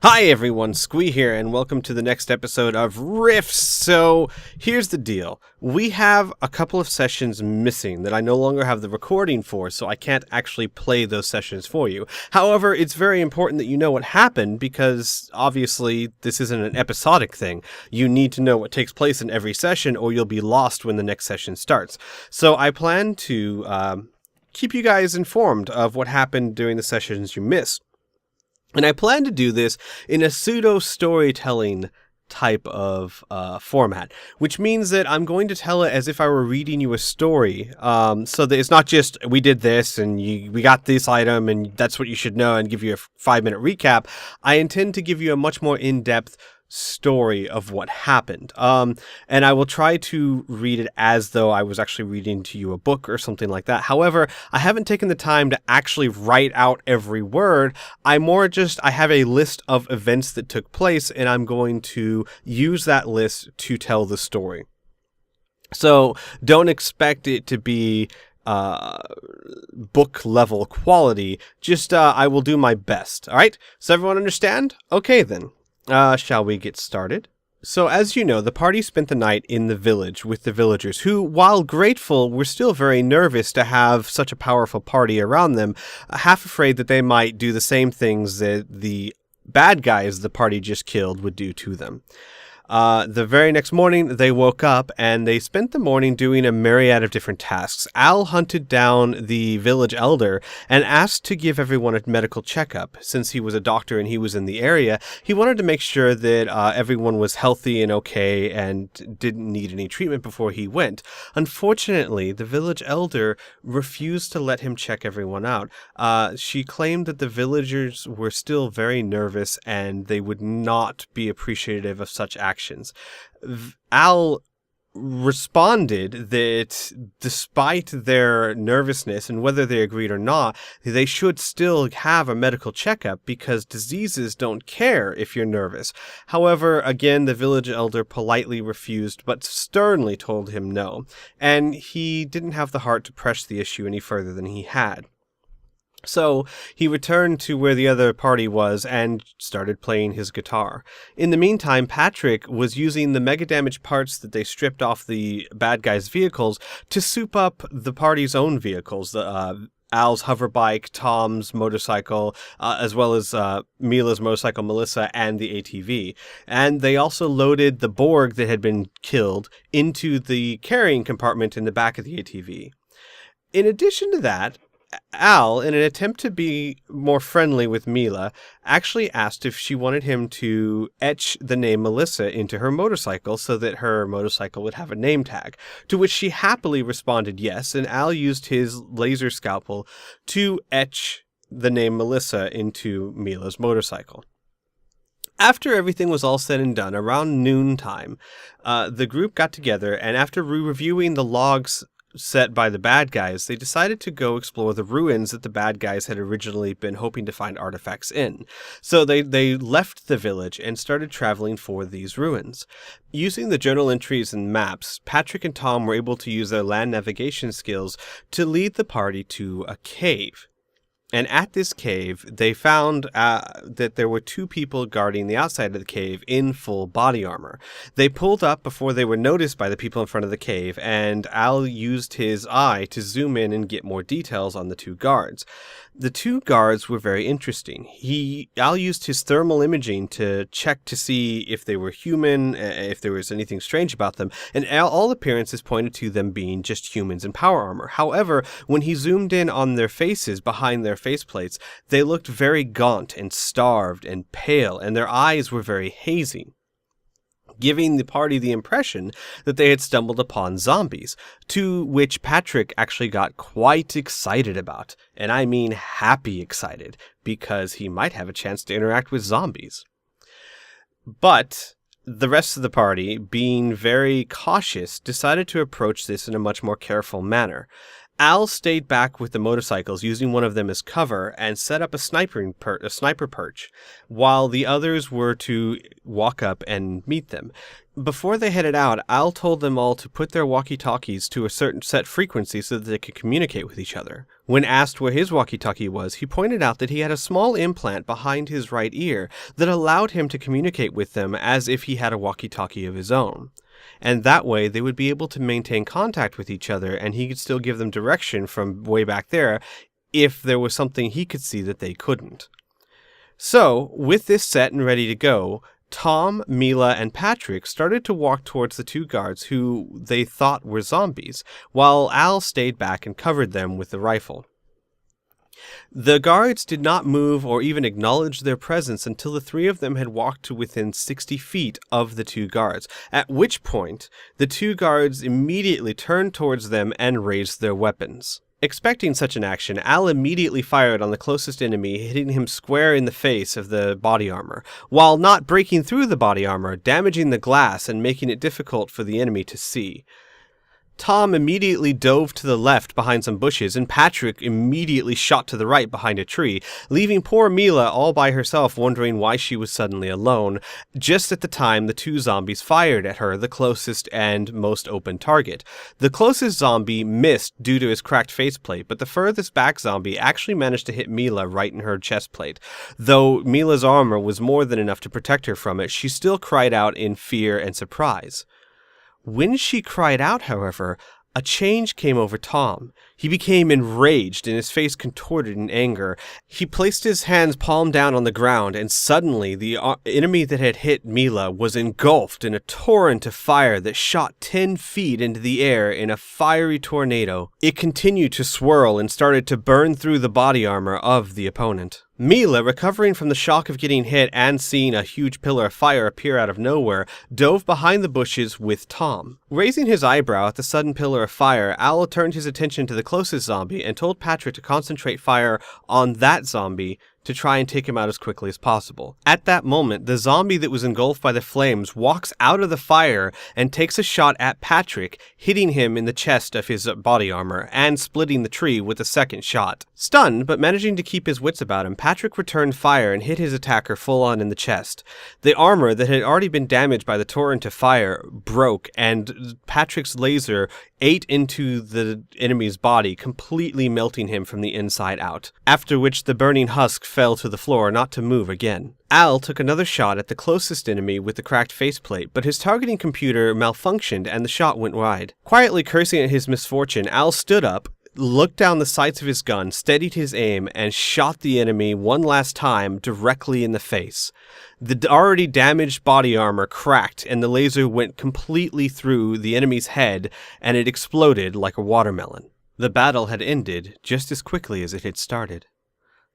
Hi everyone, Squee here, and welcome to the next episode of Rifts. So, here's the deal. We have a couple of sessions missing that I no longer have the recording for, so I can't actually play those sessions for you. However, it's very important that you know what happened, because obviously this isn't an episodic thing. You need to know what takes place in every session, or you'll be lost when the next session starts. So I plan to keep you guys informed of what happened during the sessions you missed. And I plan to do this in a pseudo-storytelling type of format, which means that I'm going to tell it as if I were reading you a story, so that it's not just, we did this, and we got this item, and that's what you should know, and give you a 5-minute recap. I intend to give you a much more in-depth story of what happened. And I will try to read it as though I was actually reading to you a book or something like that. However, I haven't taken the time to actually write out every word. I have a list of events that took place, and I'm going to use that list to tell the story. So don't expect it to be book level quality. Just I will do my best. All right? So everyone understand? Okay then. Shall we get started? So, as you know, the party spent the night in the village with the villagers, who, while grateful, were still very nervous to have such a powerful party around them, half afraid that they might do the same things that the bad guys the party just killed would do to them. The very next morning, they woke up, and they spent the morning doing a myriad of different tasks. Al hunted down the village elder and asked to give everyone a medical checkup. Since he was a doctor and he was in the area, he wanted to make sure that everyone was healthy and okay and didn't need any treatment before he went. Unfortunately, the village elder refused to let him check everyone out. She claimed that the villagers were still very nervous and they would not be appreciative of such actions. Al responded that despite their nervousness, and whether they agreed or not, they should still have a medical checkup because diseases don't care if you're nervous. However, again, the village elder politely refused, but sternly told him no, and he didn't have the heart to press the issue any further than he had. So he returned to where the other party was and started playing his guitar. In the meantime, Patrick was using the mega damage parts that they stripped off the bad guys' vehicles to soup up the party's own vehicles. Al's hoverbike, Tom's motorcycle, as well as Mila's motorcycle, Melissa, and the ATV. And they also loaded the Borg that had been killed into the carrying compartment in the back of the ATV. In addition to that, Al, in an attempt to be more friendly with Mila, actually asked if she wanted him to etch the name Melissa into her motorcycle so that her motorcycle would have a name tag, to which she happily responded yes, and Al used his laser scalpel to etch the name Melissa into Mila's motorcycle. After everything was all said and done, around noontime, the group got together, and after reviewing the logs set by the bad guys, they decided to go explore the ruins that the bad guys had originally been hoping to find artifacts in. So they left the village and started traveling for these ruins. Using the journal entries and maps, Patrick and Tom were able to use their land navigation skills to lead the party to a cave. And at this cave, they found that there were two people guarding the outside of the cave in full body armor. They pulled up before they were noticed by the people in front of the cave, and Al used his eye to zoom in and get more details on the two guards. The two guards were very interesting. Al used his thermal imaging to check to see if they were human, if there was anything strange about them, and all appearances pointed to them being just humans in power armor. However, when he zoomed in on their faces behind their faceplates, they looked very gaunt and starved and pale, and their eyes were very hazy, giving the party the impression that they had stumbled upon zombies, to which Patrick actually got quite excited about, and I mean happy excited, because he might have a chance to interact with zombies. But the rest of the party, being very cautious, decided to approach this in a much more careful manner. Al stayed back with the motorcycles, using one of them as cover, and set up a sniper perch, while the others were to walk up and meet them. Before they headed out, Al told them all to put their walkie-talkies to a certain set frequency so that they could communicate with each other. When asked where his walkie-talkie was, he pointed out that he had a small implant behind his right ear that allowed him to communicate with them as if he had a walkie-talkie of his own. And that way they would be able to maintain contact with each other, and he could still give them direction from way back there if there was something he could see that they couldn't. So, with this set and ready to go, Tom, Mila, and Patrick started to walk towards the two guards who they thought were zombies, while Al stayed back and covered them with the rifle. The guards did not move or even acknowledge their presence until the three of them had walked to within 60 feet of the two guards, at which point the two guards immediately turned towards them and raised their weapons. Expecting such an action, Al immediately fired on the closest enemy, hitting him square in the face of the body armor, while not breaking through the body armor, damaging the glass and making it difficult for the enemy to see. Tom immediately dove to the left behind some bushes, and Patrick immediately shot to the right behind a tree, leaving poor Mila all by herself wondering why she was suddenly alone, just at the time the two zombies fired at her, the closest and most open target. The closest zombie missed due to his cracked faceplate, but the furthest back zombie actually managed to hit Mila right in her chest plate. Though Mila's armor was more than enough to protect her from it, she still cried out in fear and surprise. When she cried out, however, a change came over Tom. He became enraged and his face contorted in anger. He placed his hands palm down on the ground, and suddenly the enemy that had hit Mila was engulfed in a torrent of fire that shot 10 feet into the air in a fiery tornado. It continued to swirl and started to burn through the body armor of the opponent. Mila, recovering from the shock of getting hit and seeing a huge pillar of fire appear out of nowhere, dove behind the bushes with Tom. Raising his eyebrow at the sudden pillar of fire, Al turned his attention to the closest zombie and told Patrick to concentrate fire on that zombie to try and take him out as quickly as possible. At that moment, the zombie that was engulfed by the flames walks out of the fire and takes a shot at Patrick, hitting him in the chest of his body armor and splitting the tree with a second shot. Stunned, but managing to keep his wits about him, Patrick returned fire and hit his attacker full on in the chest. The armor that had already been damaged by the torrent of fire broke, and Patrick's laser ate into the enemy's body, completely melting him from the inside out, after which the burning husk fell to the floor, not to move again. Al took another shot at the closest enemy with the cracked faceplate, but his targeting computer malfunctioned and the shot went wide. Quietly cursing at his misfortune, Al stood up, looked down the sights of his gun, steadied his aim, and shot the enemy one last time directly in the face. The already damaged body armor cracked, and the laser went completely through the enemy's head, and it exploded like a watermelon. The battle had ended just as quickly as it had started.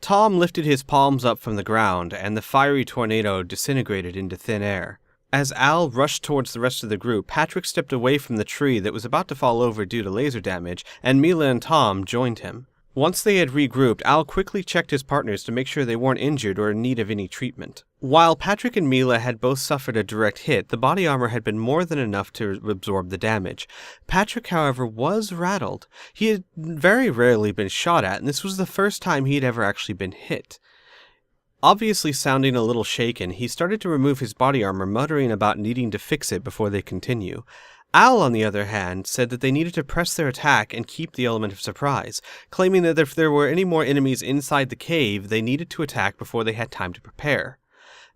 Tom lifted his palms up from the ground, and the fiery tornado disintegrated into thin air. As Al rushed towards the rest of the group, Patrick stepped away from the tree that was about to fall over due to laser damage, and Mila and Tom joined him. Once they had regrouped, Al quickly checked his partners to make sure they weren't injured or in need of any treatment. While Patrick and Mila had both suffered a direct hit, the body armor had been more than enough to absorb the damage. Patrick, however, was rattled. He had very rarely been shot at, and this was the first time he had ever actually been hit. Obviously sounding a little shaken, he started to remove his body armor, muttering about needing to fix it before they continue. Al, on the other hand, said that they needed to press their attack and keep the element of surprise, claiming that if there were any more enemies inside the cave, they needed to attack before they had time to prepare.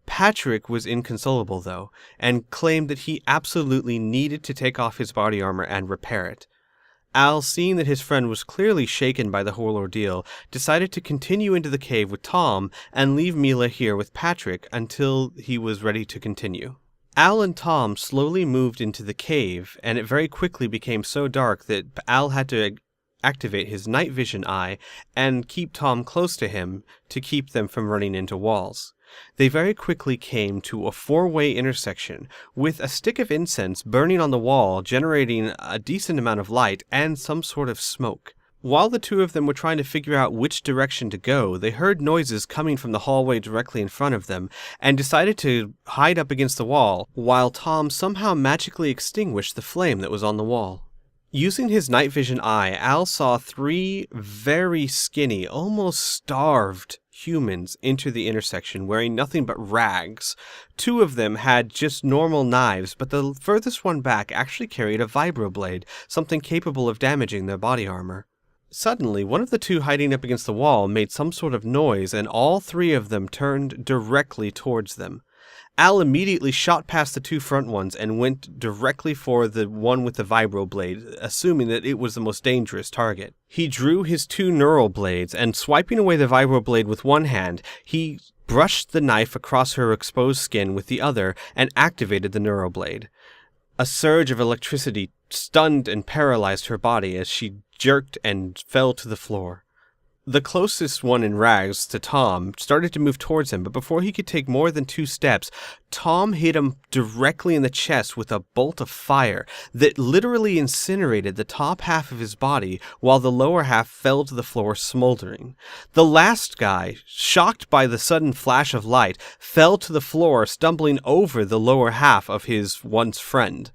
Patrick was inconsolable, though, and claimed that he absolutely needed to take off his body armor and repair it. Al, seeing that his friend was clearly shaken by the whole ordeal, decided to continue into the cave with Tom and leave Mila here with Patrick until he was ready to continue. Al and Tom slowly moved into the cave, and it very quickly became so dark that Al had to activate his night vision eye and keep Tom close to him to keep them from running into walls. They very quickly came to a 4-way intersection, with a stick of incense burning on the wall, generating a decent amount of light and some sort of smoke. While the two of them were trying to figure out which direction to go, they heard noises coming from the hallway directly in front of them, and decided to hide up against the wall, while Tom somehow magically extinguished the flame that was on the wall. Using his night vision eye, Al saw 3 very skinny, almost starved humans enter the intersection wearing nothing but rags. 2 of them had just normal knives, but the furthest one back actually carried a vibroblade, something capable of damaging their body armor. Suddenly, one of the 2 hiding up against the wall made some sort of noise, and all 3 of them turned directly towards them. Al immediately shot past the 2 front ones and went directly for the one with the vibroblade, assuming that it was the most dangerous target. He drew his 2 neural blades, and swiping away the vibroblade with one hand, he brushed the knife across her exposed skin with the other and activated the neuroblade. A surge of electricity stunned and paralyzed her body as she jerked and fell to the floor. The closest one in rags to Tom started to move towards him, but before he could take more than 2 steps, Tom hit him directly in the chest with a bolt of fire that literally incinerated the top half of his body while the lower half fell to the floor smoldering. The last guy, shocked by the sudden flash of light, fell to the floor, stumbling over the lower half of his once friend.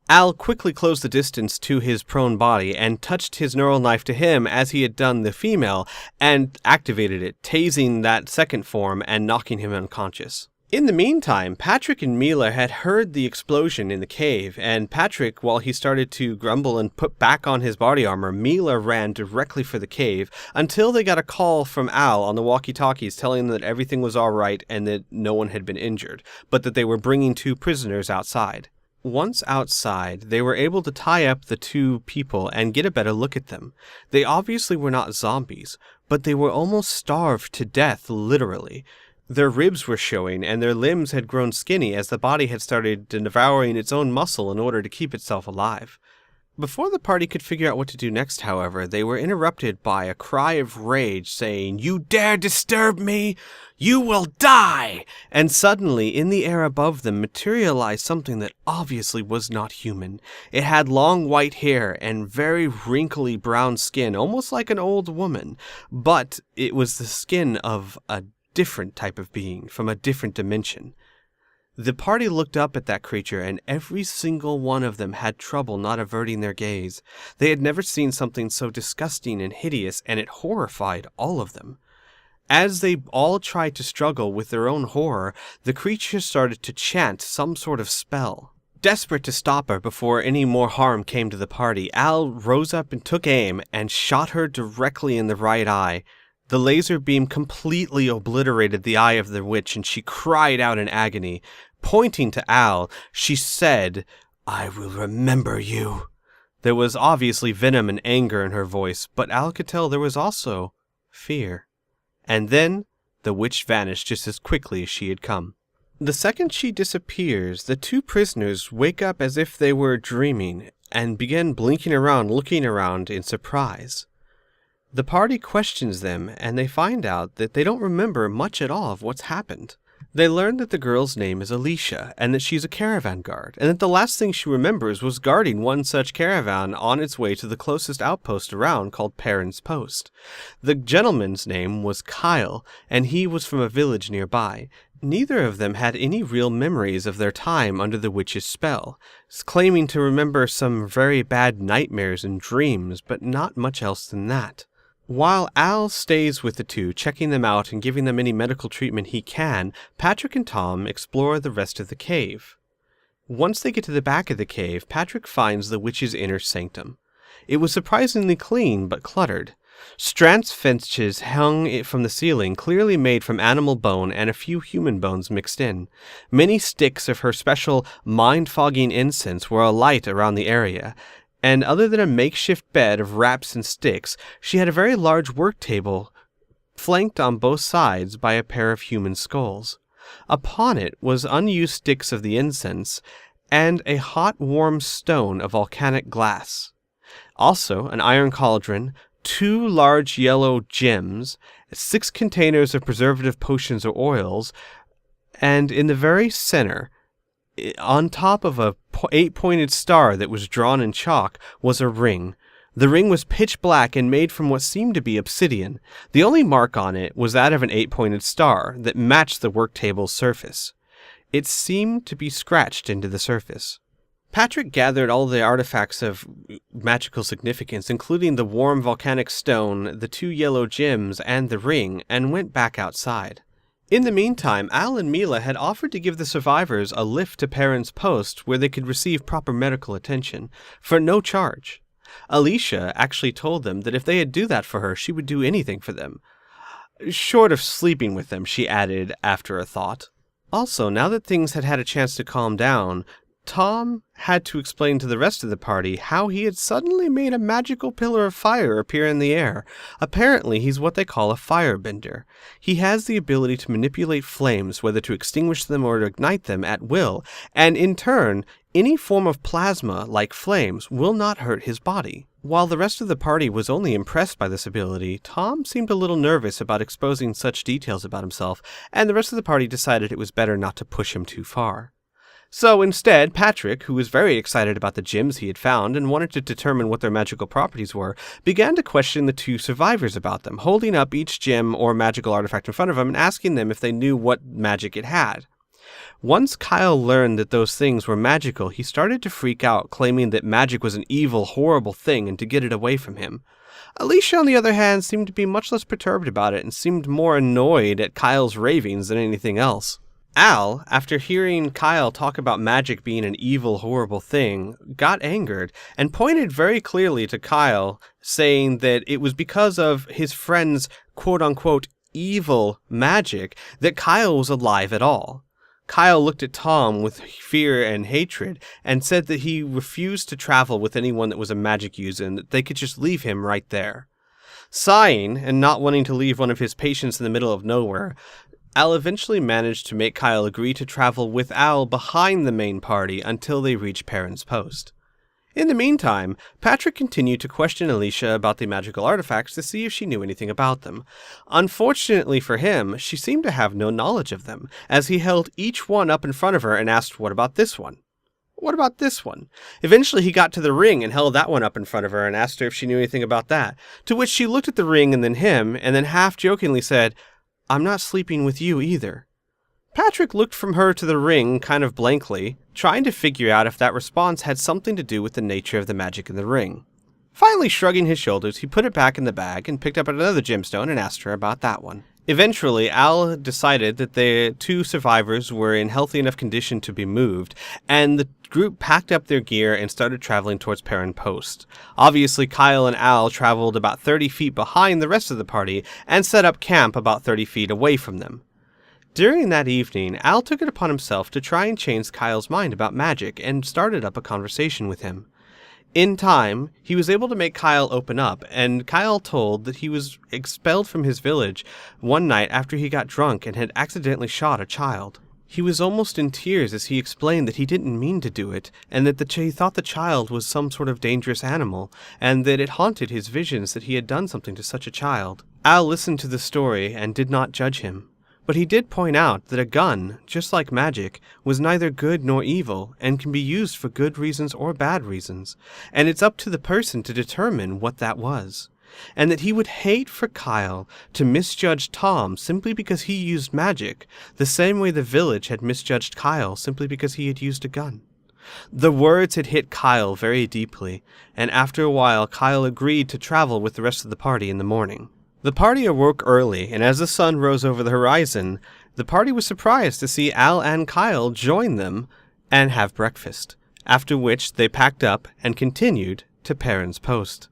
Al quickly closed the distance to his prone body and touched his neural knife to him as he had done the female and activated it, tasing that second form and knocking him unconscious. In the meantime, Patrick and Mila had heard the explosion in the cave, and Patrick, while he started to grumble and put back on his body armor, Mila ran directly for the cave until they got a call from Al on the walkie-talkies telling them that everything was all right and that no one had been injured, but that they were bringing 2 prisoners outside. Once outside, they were able to tie up the 2 people and get a better look at them. They obviously were not zombies, but they were almost starved to death, literally. Their ribs were showing, and their limbs had grown skinny as the body had started devouring its own muscle in order to keep itself alive. Before the party could figure out what to do next, however, they were interrupted by a cry of rage saying, "You dare disturb me? You will die!" And suddenly, in the air above them, materialized something that obviously was not human. It had long white hair and very wrinkly brown skin, almost like an old woman, but it was the skin of a different type of being, from a different dimension. The party looked up at that creature, and every single one of them had trouble not averting their gaze. They had never seen something so disgusting and hideous, and it horrified all of them. As they all tried to struggle with their own horror, the creature started to chant some sort of spell. Desperate to stop her before any more harm came to the party, Al rose up and took aim and shot her directly in the right eye. The laser beam completely obliterated the eye of the witch, and she cried out in agony. Pointing to Al, she said, "I will remember you." There was obviously venom and anger in her voice, but Al could tell there was also fear. And then the witch vanished just as quickly as she had come. The second she disappears, the 2 prisoners wake up as if they were dreaming and begin blinking around, looking around in surprise. The party questions them, and they find out that they don't remember much at all of what's happened. They learn that the girl's name is Alicia, and that she's a caravan guard, and that the last thing she remembers was guarding one such caravan on its way to the closest outpost around called Perrin's Post. The gentleman's name was Kyle, and he was from a village nearby. Neither of them had any real memories of their time under the witch's spell, claiming to remember some very bad nightmares and dreams, but not much else than that. While Al stays with the 2, checking them out and giving them any medical treatment he can, Patrick and Tom explore the rest of the cave. Once they get to the back of the cave, Patrick finds the witch's inner sanctum. It was surprisingly clean, but cluttered. Strands finches hung from the ceiling, clearly made from animal bone and a few human bones mixed in. Many sticks of her special mind-fogging incense were alight around the area, and other than a makeshift bed of wraps and sticks, she had a very large work table flanked on both sides by a pair of human skulls. Upon it was unused sticks of the incense and a hot, warm stone of volcanic glass. Also, an iron cauldron, 2 large yellow gems, 6 containers of preservative potions or oils, and in the very center, on top of a 8-pointed star that was drawn in chalk, was a ring. The ring was pitch black and made from what seemed to be obsidian. The only mark on it was that of an 8-pointed star that matched the work table's surface. It seemed to be scratched into the surface. Patrick gathered all the artifacts of magical significance, including the warm volcanic stone, the 2 yellow gems, and the ring, and went back outside. In the meantime, Al and Mila had offered to give the survivors a lift to Perrin's Post where they could receive proper medical attention, for no charge. Alicia actually told them that if they'd do that for her, she would do anything for them. Short of sleeping with them, she added after a thought. Also, now that things had had a chance to calm down, Tom had to explain to the rest of the party how he had suddenly made a magical pillar of fire appear in the air. Apparently, he's what they call a firebender. He has the ability to manipulate flames, whether to extinguish them or to ignite them at will, and in turn, any form of plasma, like flames, will not hurt his body. While the rest of the party was only impressed by this ability, Tom seemed a little nervous about exposing such details about himself, and the rest of the party decided it was better not to push him too far. So instead, Patrick, who was very excited about the gems he had found and wanted to determine what their magical properties were, began to question the 2 survivors about them, holding up each gem or magical artifact in front of them and asking them if they knew what magic it had. Once Kyle learned that those things were magical, he started to freak out, claiming that magic was an evil, horrible thing and to get it away from him. Alicia, on the other hand, seemed to be much less perturbed about it and seemed more annoyed at Kyle's ravings than anything else. Al, after hearing Kyle talk about magic being an evil, horrible thing, got angered and pointed very clearly to Kyle, saying that it was because of his friend's quote-unquote evil magic that Kyle was alive at all. Kyle looked at Tom with fear and hatred and said that he refused to travel with anyone that was a magic user and that they could just leave him right there. Sighing and not wanting to leave one of his patients in the middle of nowhere, Al eventually managed to make Kyle agree to travel with Al behind the main party until they reached Perrin's Post. In the meantime, Patrick continued to question Alicia about the magical artifacts to see if she knew anything about them. Unfortunately for him, she seemed to have no knowledge of them, as he held each one up in front of her and asked, "What about this one? What about this one?" Eventually he got to the ring and held that one up in front of her and asked her if she knew anything about that, to which she looked at the ring and then him, and then half-jokingly said, "I'm not sleeping with you either." Patrick looked from her to the ring kind of blankly, trying to figure out if that response had something to do with the nature of the magic in the ring. Finally shrugging his shoulders, he put it back in the bag and picked up another gemstone and asked her about that one. Eventually, Al decided that the 2 survivors were in healthy enough condition to be moved, and the group packed up their gear and started traveling towards Perrin's Post. Obviously, Kyle and Al traveled about 30 feet behind the rest of the party and set up camp about 30 feet away from them. During that evening, Al took it upon himself to try and change Kyle's mind about magic and started up a conversation with him. In time, he was able to make Kyle open up, and Kyle told that he was expelled from his village one night after he got drunk and had accidentally shot a child. He was almost in tears as he explained that he didn't mean to do it, and that he thought the child was some sort of dangerous animal, and that it haunted his visions that he had done something to such a child. Al listened to the story and did not judge him. But he did point out that a gun, just like magic, was neither good nor evil and can be used for good reasons or bad reasons, and it's up to the person to determine what that was. And that he would hate for Kyle to misjudge Tom simply because he used magic, the same way the village had misjudged Kyle simply because he had used a gun. The words had hit Kyle very deeply, and after a while Kyle agreed to travel with the rest of the party in the morning. The party awoke early, and as the sun rose over the horizon, the party was surprised to see Al and Kyle join them and have breakfast, after which they packed up and continued to Perrin's Post.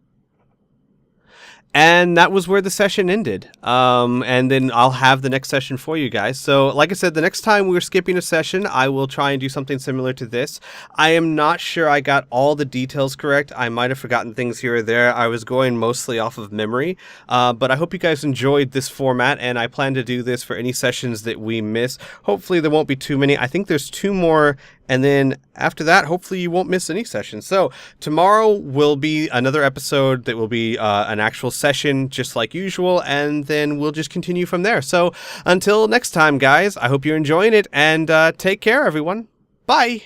And that was where the session ended. And then I'll have the next session for you guys. So, like I said, the next time we're skipping a session, I will try and do something similar to this. I am not sure I got all the details correct. I might have forgotten things here or there. I was going mostly off of memory. But I hope you guys enjoyed this format, and I plan to do this for any sessions that we miss. Hopefully there won't be too many. I think there's 2 more. And then after that, hopefully you won't miss any sessions. So tomorrow will be another episode that will be an actual session just like usual. And then we'll just continue from there. So until next time, guys, I hope you're enjoying it. And take care, everyone. Bye.